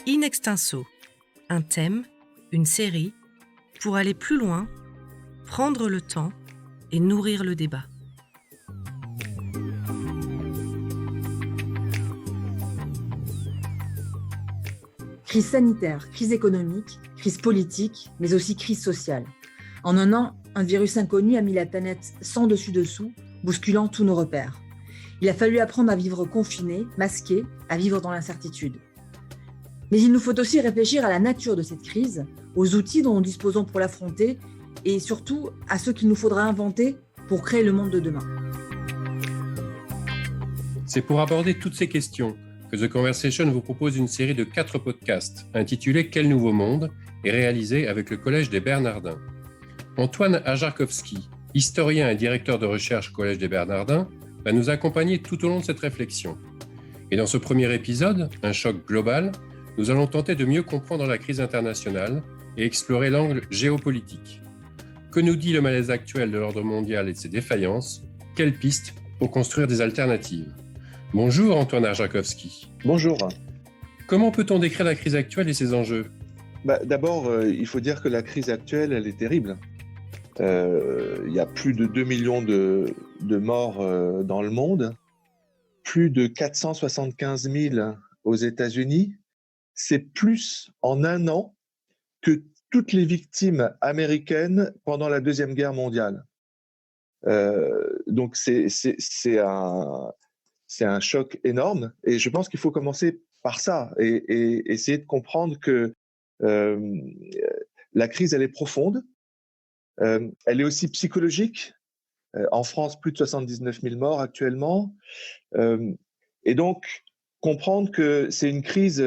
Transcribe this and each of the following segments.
In extenso, un thème, une série, pour aller plus loin, prendre le temps et nourrir le débat. Crise sanitaire, crise économique, crise politique, mais aussi crise sociale. En un an, un virus inconnu a mis la planète sans dessus-dessous, bousculant tous nos repères. Il a fallu apprendre à vivre confinés, masqués, à vivre dans l'incertitude. Mais il nous faut aussi réfléchir à la nature de cette crise, aux outils dont nous disposons pour l'affronter et surtout à ce qu'il nous faudra inventer pour créer le monde de demain. C'est pour aborder toutes ces questions que The Conversation vous propose une série de 4 podcasts intitulés « Quel nouveau monde ?» et réalisés avec le Collège des Bernardins. Antoine Ajarkowski, historien et directeur de recherche au Collège des Bernardins, va nous accompagner tout au long de cette réflexion. Et dans ce premier épisode, un choc global, nous allons tenter de mieux comprendre la crise internationale et explorer l'angle géopolitique. Que nous dit le malaise actuel de l'ordre mondial et de ses défaillances? Quelles pistes pour construire des alternatives? Bonjour Antoine Ajarkowski. Bonjour. Comment peut-on décrire la crise actuelle et ses enjeux? D'abord, il faut dire que la crise actuelle, elle est terrible. Il y a plus de 2 millions de morts dans le monde, plus de 475 000 aux États-Unis. C'est plus en un an que toutes les victimes américaines pendant la Deuxième Guerre mondiale. Donc c'est un choc énorme et je pense qu'il faut commencer par ça et essayer de comprendre que la crise, elle est profonde. Elle est aussi psychologique. En France, plus de 79 000 morts actuellement. Et donc, comprendre que c'est une crise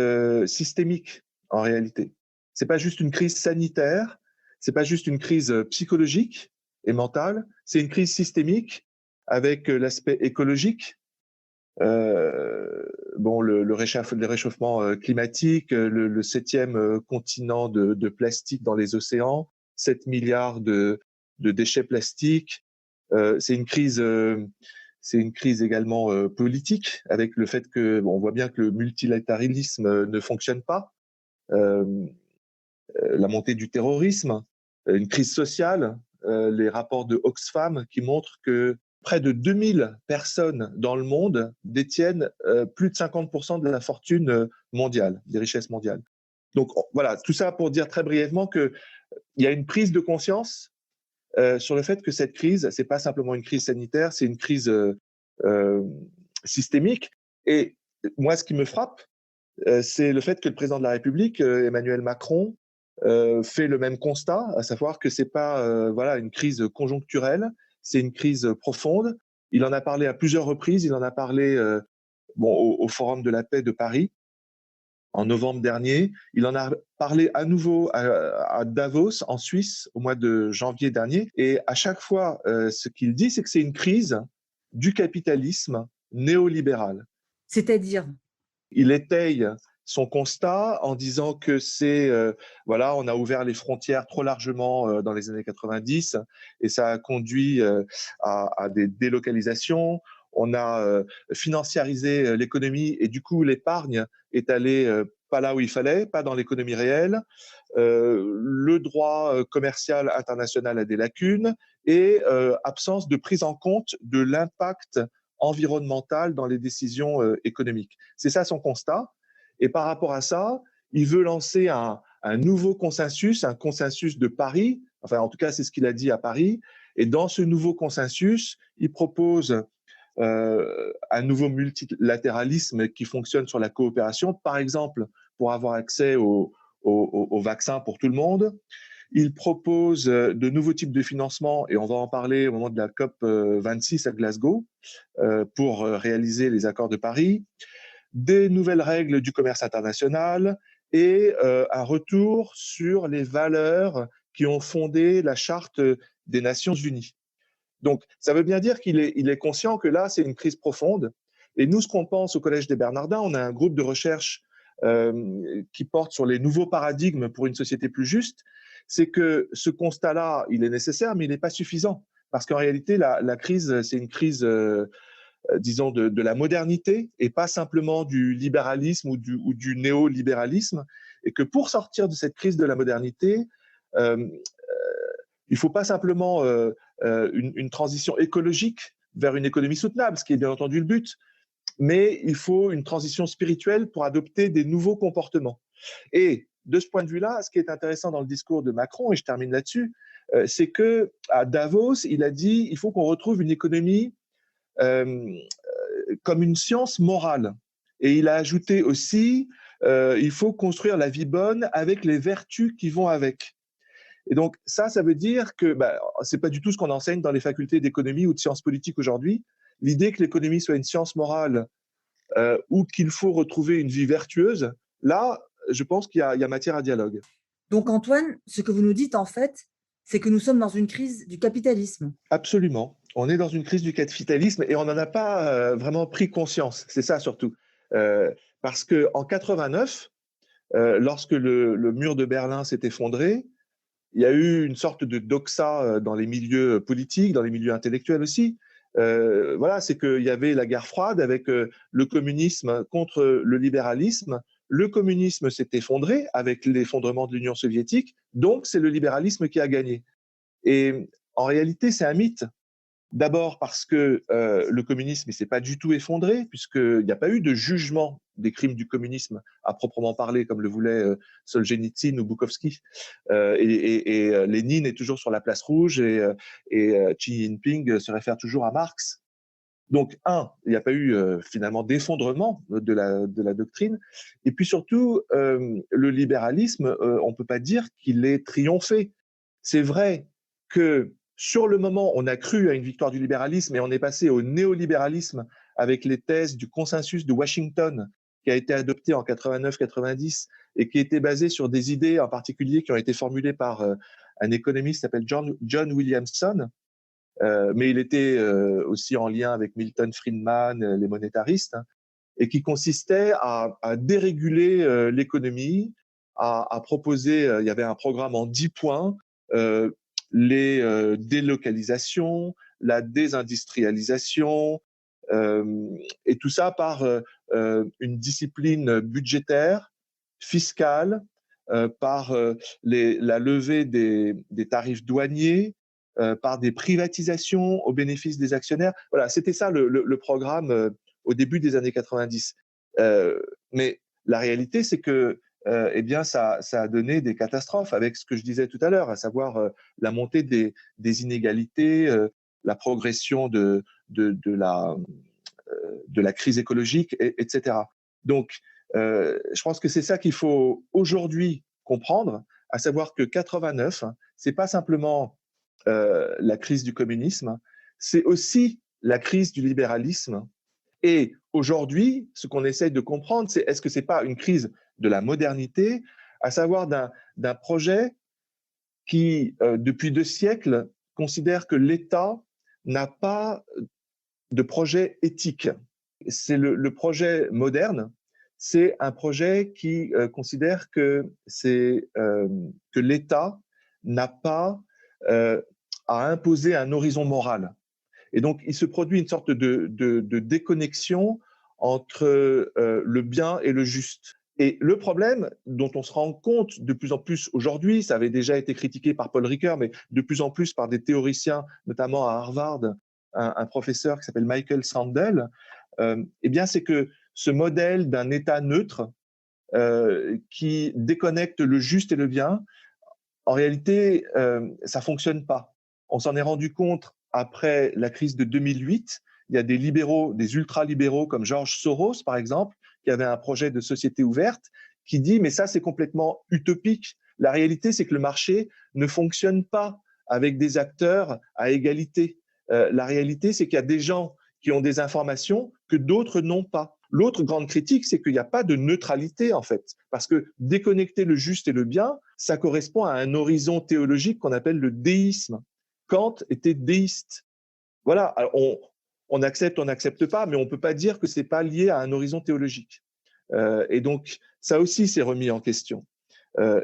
systémique en réalité. C'est pas juste une crise sanitaire, c'est pas juste une crise psychologique et mentale, c'est une crise systémique avec l'aspect écologique. Le réchauffement climatique, le 7e continent de plastique dans les océans, 7 milliards de déchets plastiques. C'est une crise également politique, avec le fait que on voit bien que le multilatéralisme ne fonctionne pas. La montée du terrorisme, une crise sociale, les rapports de Oxfam qui montrent que près de 2000 personnes dans le monde détiennent plus de 50% de la fortune mondiale, des richesses mondiales. Donc voilà, tout ça pour dire très brièvement qu'il y a une prise de conscience sur le fait que cette crise, c'est pas simplement une crise sanitaire, c'est une crise systémique. Et moi, ce qui me frappe, c'est le fait que le président de la République, Emmanuel Macron, fait le même constat, à savoir que c'est pas une crise conjoncturelle, c'est une crise profonde. Il en a parlé à plusieurs reprises. Il en a parlé au Forum de la paix de Paris en novembre dernier. Il en a parlé à nouveau à Davos, en Suisse, au mois de janvier dernier. Et à chaque fois, ce qu'il dit, c'est que c'est une crise du capitalisme néolibéral. C'est-à-dire? Il étaye son constat en disant que on a ouvert les frontières trop largement dans les années 90 et ça a conduit à des délocalisations. On a financiarisé l'économie et du coup l'épargne est allée pas là où il fallait, pas dans l'économie réelle. Le droit commercial international a des lacunes et absence de prise en compte de l'impact environnemental dans les décisions économiques. C'est ça son constat. Et par rapport à ça, il veut lancer un nouveau consensus, un consensus de Paris. Enfin, en tout cas, c'est ce qu'il a dit à Paris. Et dans ce nouveau consensus, il propose un nouveau multilatéralisme qui fonctionne sur la coopération, par exemple, pour avoir accès aux vaccins pour tout le monde. Il propose de nouveaux types de financement, et on va en parler au moment de la COP 26 à Glasgow, pour réaliser les accords de Paris. Des nouvelles règles du commerce international et un retour sur les valeurs qui ont fondé la Charte des Nations Unies. Donc, ça veut bien dire qu'il est conscient que là, c'est une crise profonde. Et nous, ce qu'on pense au Collège des Bernardins, on a un groupe de recherche qui porte sur les nouveaux paradigmes pour une société plus juste, c'est que ce constat-là, il est nécessaire, mais il n'est pas suffisant. Parce qu'en réalité, la crise, c'est une crise disons, de la modernité et pas simplement du libéralisme ou du néolibéralisme, et que pour sortir de cette crise de la modernité, il ne faut pas simplement une transition écologique vers une économie soutenable, ce qui est bien entendu le but, mais il faut une transition spirituelle pour adopter des nouveaux comportements. Et de ce point de vue-là, ce qui est intéressant dans le discours de Macron, et je termine là-dessus, c'est qu'à Davos, il a dit il faut qu'on retrouve une économie comme une science morale. Et il a ajouté aussi il faut construire la vie bonne avec les vertus qui vont avec. Et donc ça veut dire que c'est pas du tout ce qu'on enseigne dans les facultés d'économie ou de sciences politiques aujourd'hui. L'idée que l'économie soit une science morale ou qu'il faut retrouver une vie vertueuse, là, je pense qu'il y a matière à dialogue. Donc Antoine, ce que vous nous dites en fait, c'est que nous sommes dans une crise du capitalisme. Absolument. On est dans une crise du capitalisme et on n'en a pas vraiment pris conscience. C'est ça surtout. Parce qu'en 89, lorsque le mur de Berlin s'est effondré, il y a eu une sorte de doxa dans les milieux politiques, dans les milieux intellectuels aussi. Voilà, c'est qu'il y avait la guerre froide avec le communisme contre le libéralisme. Le communisme s'est effondré avec l'effondrement de l'Union soviétique, donc c'est le libéralisme qui a gagné. Et en réalité, c'est un mythe. D'abord parce que le communisme ne s'est pas du tout effondré, puisqu'il n'y a pas eu de jugement des crimes du communisme à proprement parler, comme le voulaient Solzhenitsyn ou Boukovski. Et Lénine est toujours sur la place rouge et Xi Jinping se réfère toujours à Marx. Donc, il n'y a pas eu finalement d'effondrement de la doctrine. Et puis surtout, le libéralisme, on ne peut pas dire qu'il ait triomphé. C'est vrai que sur le moment, on a cru à une victoire du libéralisme et on est passé au néolibéralisme avec les thèses du consensus de Washington qui a été adopté en 89-90 et qui était basé sur des idées en particulier qui ont été formulées par un économiste qui s'appelle John Williamson, mais il était aussi en lien avec Milton Friedman, les monétaristes, et qui consistait à déréguler l'économie, à proposer, il y avait un programme en 10 points, les délocalisations, la désindustrialisation, et tout ça par une discipline budgétaire, fiscale, par la levée des tarifs douaniers, par des privatisations au bénéfice des actionnaires. Voilà, c'était ça le programme au début des années 90. Mais la réalité, c'est que eh bien, ça a donné des catastrophes avec ce que je disais tout à l'heure, à savoir la montée des inégalités, la progression de la crise écologique, etc. Donc, je pense que c'est ça qu'il faut aujourd'hui comprendre, à savoir que 89, c'est pas simplement la crise du communisme, c'est aussi la crise du libéralisme. Et aujourd'hui, ce qu'on essaye de comprendre, c'est est-ce que c'est pas une crise de la modernité, à savoir d'un projet qui, depuis 2 siècles, considère que l'État n'a pas de projet éthique. C'est le projet moderne, c'est un projet qui considère que l'État n'a pas à imposer un horizon moral. Et donc, il se produit une sorte de déconnexion entre le bien et le juste. Et le problème dont on se rend compte de plus en plus aujourd'hui, ça avait déjà été critiqué par Paul Ricoeur, mais de plus en plus par des théoriciens, notamment à Harvard, un professeur qui s'appelle Michael Sandel, eh bien, c'est que ce modèle d'un État neutre qui déconnecte le juste et le bien, en réalité, ça fonctionne pas. On s'en est rendu compte après la crise de 2008. Il y a des libéraux, des ultra-libéraux comme George Soros, par exemple, qui avait un projet de société ouverte, qui dit « mais ça, c'est complètement utopique. La réalité, c'est que le marché ne fonctionne pas avec des acteurs à égalité. La réalité, c'est qu'il y a des gens qui ont des informations que d'autres n'ont pas. » L'autre grande critique, c'est qu'il n'y a pas de neutralité, en fait, parce que déconnecter le juste et le bien, ça correspond à un horizon théologique qu'on appelle le déisme. Kant était déiste. Voilà, alors on accepte, on n'accepte pas, mais on ne peut pas dire que ce n'est pas lié à un horizon théologique. Et donc, ça aussi s'est remis en question.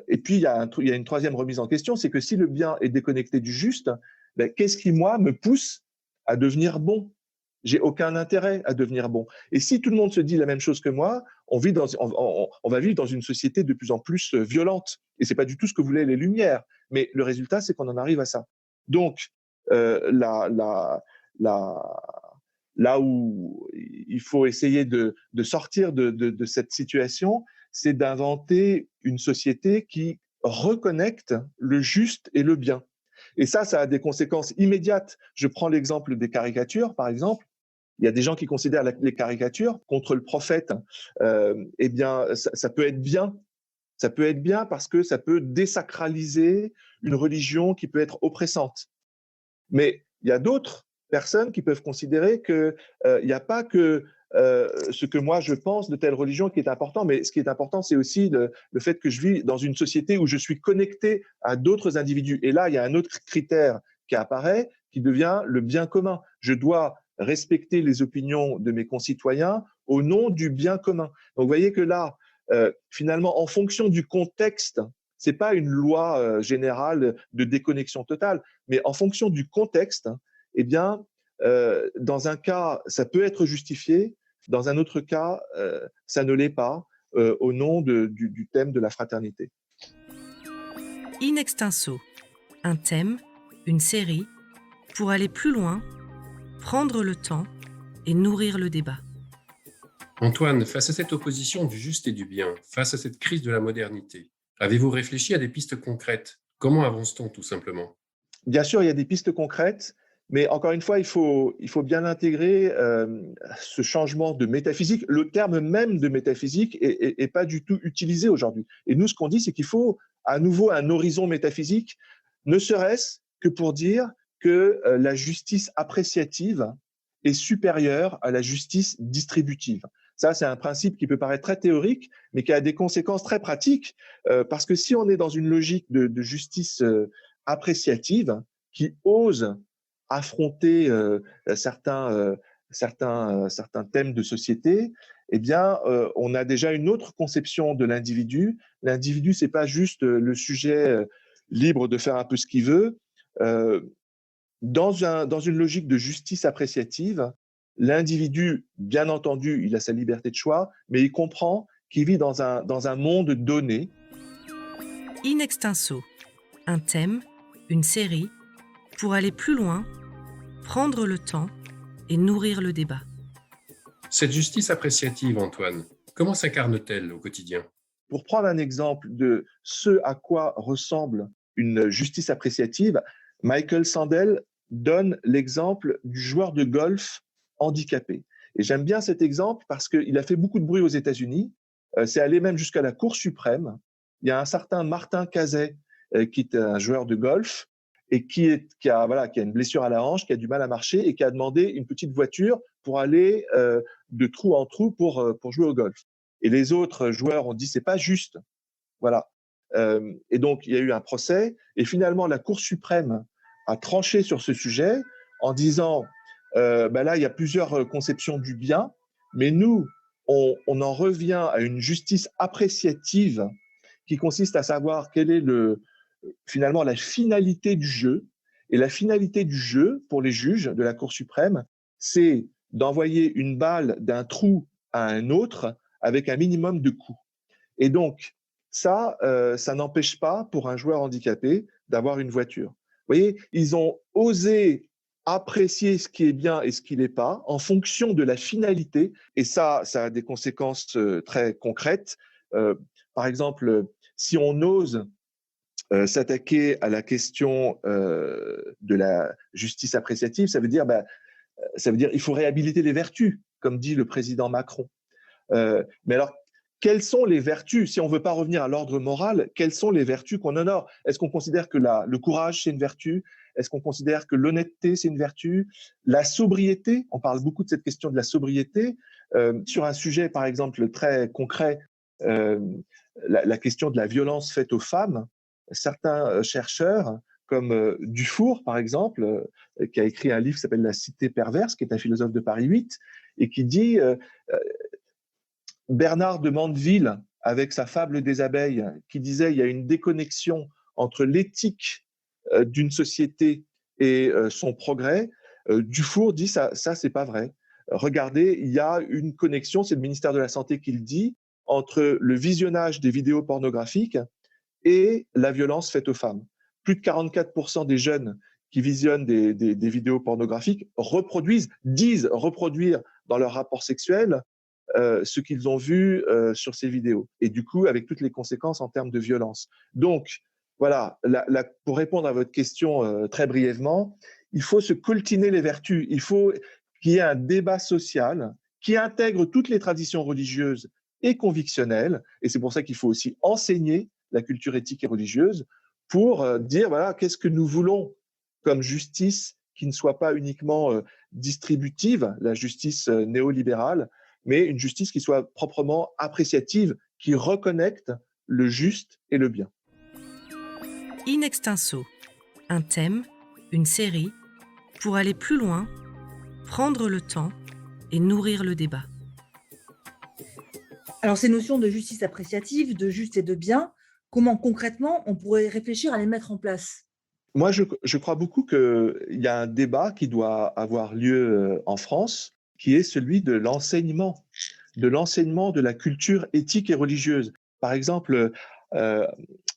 Et puis, il y a une troisième remise en question, c'est que si le bien est déconnecté du juste, ben, qu'est-ce qui, moi, me pousse à devenir bon ? J'ai aucun intérêt à devenir bon. Et si tout le monde se dit la même chose que moi, on va vivre dans une société de plus en plus violente. Et c'est pas du tout ce que voulaient les Lumières. Mais le résultat, c'est qu'on en arrive à ça. Donc, euh, la, la, la, là où il faut essayer de sortir de cette situation, c'est d'inventer une société qui reconnecte le juste et le bien. Et ça a des conséquences immédiates. Je prends l'exemple des caricatures, par exemple. Il y a des gens qui considèrent les caricatures contre le prophète. Eh bien, ça peut être bien. Ça peut être bien parce que ça peut désacraliser une religion qui peut être oppressante. Mais il y a d'autres personnes qui peuvent considérer qu'il n'y a pas que ce que moi je pense de telle religion qui est important, mais ce qui est important, c'est aussi le fait que je vis dans une société où je suis connecté à d'autres individus. Et là, il y a un autre critère qui apparaît, qui devient le bien commun. Je dois respecter les opinions de mes concitoyens au nom du bien commun. Donc, vous voyez que là, finalement, en fonction du contexte, c'est pas une loi générale de déconnexion totale, mais en fonction du contexte, eh bien, dans un cas, ça peut être justifié, dans un autre cas, ça ne l'est pas, au nom du thème de la fraternité. In extenso, un thème, une série, pour aller plus loin, prendre le temps et nourrir le débat. Antoine, face à cette opposition du juste et du bien, face à cette crise de la modernité, avez-vous réfléchi à des pistes concrètes? Comment avance-t-on tout simplement? Bien sûr, il y a des pistes concrètes, mais encore une fois, il faut bien intégrer ce changement de métaphysique. Le terme même de métaphysique est pas du tout utilisé aujourd'hui. Et nous, ce qu'on dit, c'est qu'il faut à nouveau un horizon métaphysique, ne serait-ce que pour dire que la justice appréciative est supérieure à la justice distributive. Ça, c'est un principe qui peut paraître très théorique, mais qui a des conséquences très pratiques, parce que si on est dans une logique de justice appréciative, qui ose affronter certains thèmes de société, eh bien, on a déjà une autre conception de l'individu. L'individu, c'est pas juste le sujet libre de faire un peu ce qu'il veut. Dans une logique de justice appréciative, l'individu, bien entendu, il a sa liberté de choix, mais il comprend qu'il vit dans un monde donné. In extenso, un thème, une série, pour aller plus loin, prendre le temps et nourrir le débat. Cette justice appréciative, Antoine, comment s'incarne-t-elle au quotidien? Pour prendre un exemple de ce à quoi ressemble une justice appréciative, Michael Sandel donne l'exemple du joueur de golf handicapé. Et j'aime bien cet exemple parce qu'il a fait beaucoup de bruit aux États-Unis. C'est allé même jusqu'à la Cour suprême. Il y a un certain Martin Cazet qui est un joueur de golf et qui a une blessure à la hanche, qui a du mal à marcher et qui a demandé une petite voiture pour aller de trou en trou pour jouer au golf. Et les autres joueurs ont dit c'est pas juste. Voilà. Et donc il y a eu un procès et finalement la Cour suprême a tranché sur ce sujet en disant là il y a plusieurs conceptions du bien, mais nous on en revient à une justice appréciative qui consiste à savoir quelle est finalement la finalité du jeu. Et la finalité du jeu pour les juges de la Cour suprême, c'est d'envoyer une balle d'un trou à un autre avec un minimum de coups. Et donc ça n'empêche pas pour un joueur handicapé d'avoir une voiture. Vous voyez, ils ont osé apprécier ce qui est bien et ce qui n'est pas en fonction de la finalité. Et ça a des conséquences très concrètes. Par exemple, si on ose s'attaquer à la question de la justice appréciative, ça veut dire il faut réhabiliter les vertus, comme dit le président Macron. Mais alors, quelles sont les vertus? Si on ne veut pas revenir à l'ordre moral, quelles sont les vertus qu'on honore? Est-ce qu'on considère que le courage, c'est une vertu? Est-ce qu'on considère que l'honnêteté, c'est une vertu? La sobriété, on parle beaucoup de cette question de la sobriété. Sur un sujet, par exemple, très concret, la question de la violence faite aux femmes, certains chercheurs, comme Dufour, par exemple, qui a écrit un livre qui s'appelle La Cité perverse, qui est un philosophe de Paris 8, et qui dit Bernard de Mandeville, avec sa fable des abeilles, qui disait il y a une déconnexion entre l'éthique d'une société et son progrès. Dufour dit ça c'est pas vrai. Regardez, il y a une connexion, c'est le ministère de la Santé qui le dit, entre le visionnage des vidéos pornographiques et la violence faite aux femmes. Plus de 44% des jeunes qui visionnent des vidéos pornographiques disent reproduire dans leur rapport sexuel ce qu'ils ont vu sur ces vidéos. Et du coup, avec toutes les conséquences en termes de violence. Donc, voilà, pour répondre à votre question très brièvement, il faut se coltiner les vertus. Il faut qu'il y ait un débat social qui intègre toutes les traditions religieuses et convictionnelles. Et c'est pour ça qu'il faut aussi enseigner la culture éthique et religieuse pour dire, voilà, qu'est-ce que nous voulons comme justice qui ne soit pas uniquement distributive, la justice néolibérale, mais une justice qui soit proprement appréciative, qui reconnecte le juste et le bien. In extenso, un thème, une série, pour aller plus loin, prendre le temps et nourrir le débat. Alors, ces notions de justice appréciative, de juste et de bien, comment concrètement on pourrait réfléchir à les mettre en place ? Moi, je crois beaucoup qu'il y a un débat qui doit avoir lieu en France, qui est celui de l'enseignement de la culture éthique et religieuse. Par exemple,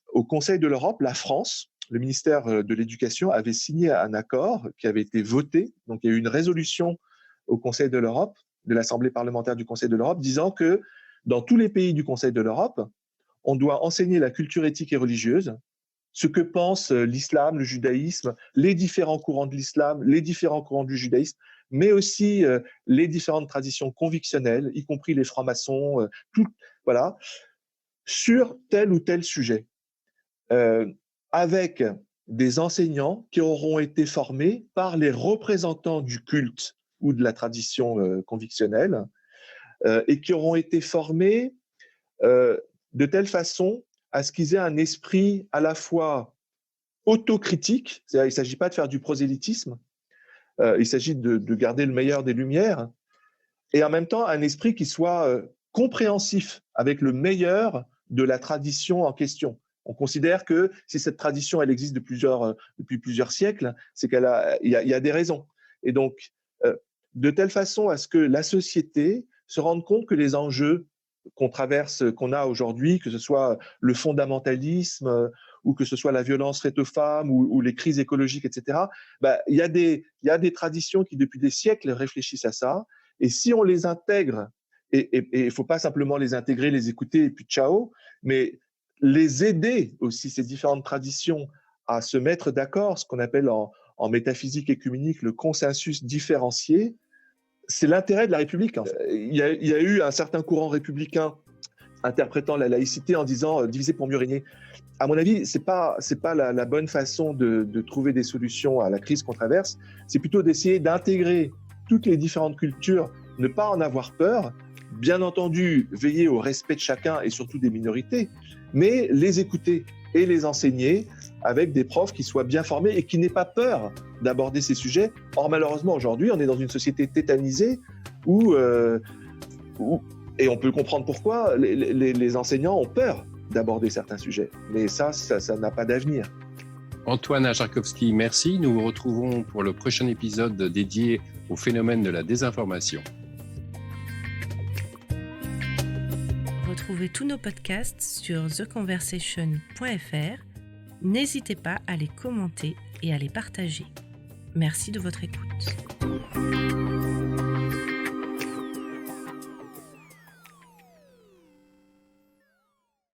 au Conseil de l'Europe, la France, le ministère de l'Éducation avait signé un accord qui avait été voté. Donc, il y a eu une résolution au Conseil de l'Europe, de l'Assemblée parlementaire du Conseil de l'Europe, disant que dans tous les pays du Conseil de l'Europe, on doit enseigner la culture éthique et religieuse, ce que pensent l'islam, le judaïsme, les différents courants de l'islam, les différents courants du judaïsme, mais aussi les différentes traditions convictionnelles, y compris les francs-maçons, voilà, sur tel ou tel sujet, avec des enseignants qui auront été formés par les représentants du culte ou de la tradition convictionnelle, et qui auront été formés de telle façon à ce qu'ils aient un esprit à la fois autocritique, c'est-à-dire il ne s'agit pas de faire du prosélytisme, il s'agit de garder le meilleur des Lumières, et en même temps un esprit qui soit compréhensif avec le meilleur de la tradition en question. On considère que si cette tradition elle existe depuis plusieurs siècles, c'est il y a des raisons. Et donc, de telle façon à ce que la société se rende compte que les enjeux qu'on a aujourd'hui, que ce soit le fondamentalisme ou que ce soit la violence faite aux femmes ou les crises écologiques, etc., il y a des traditions qui, depuis des siècles, réfléchissent à ça. Et si on les intègre, et il ne faut pas simplement les intégrer, les écouter et puis ciao, mais les aider aussi, ces différentes traditions, à se mettre d'accord, ce qu'on appelle en métaphysique écuménique le consensus différencié, c'est l'intérêt de la République. En fait. Il y a eu un certain courant républicain interprétant la laïcité en disant diviser pour mieux régner. À mon avis, c'est pas la bonne façon de trouver des solutions à la crise qu'on traverse. C'est plutôt d'essayer d'intégrer toutes les différentes cultures, ne pas en avoir peur, bien entendu veiller au respect de chacun et surtout des minorités, mais les écouter et les enseigner avec des profs qui soient bien formés et qui n'aient pas peur d'aborder ces sujets. Or, malheureusement, aujourd'hui, on est dans une société tétanisée où et on peut comprendre pourquoi les enseignants ont peur d'aborder certains sujets. Mais ça n'a pas d'avenir. Antoine Ajarkowski, merci. Nous vous retrouvons pour le prochain épisode dédié au phénomène de la désinformation. Retrouvez tous nos podcasts sur theconversation.fr. N'hésitez pas à les commenter et à les partager. Merci de votre écoute.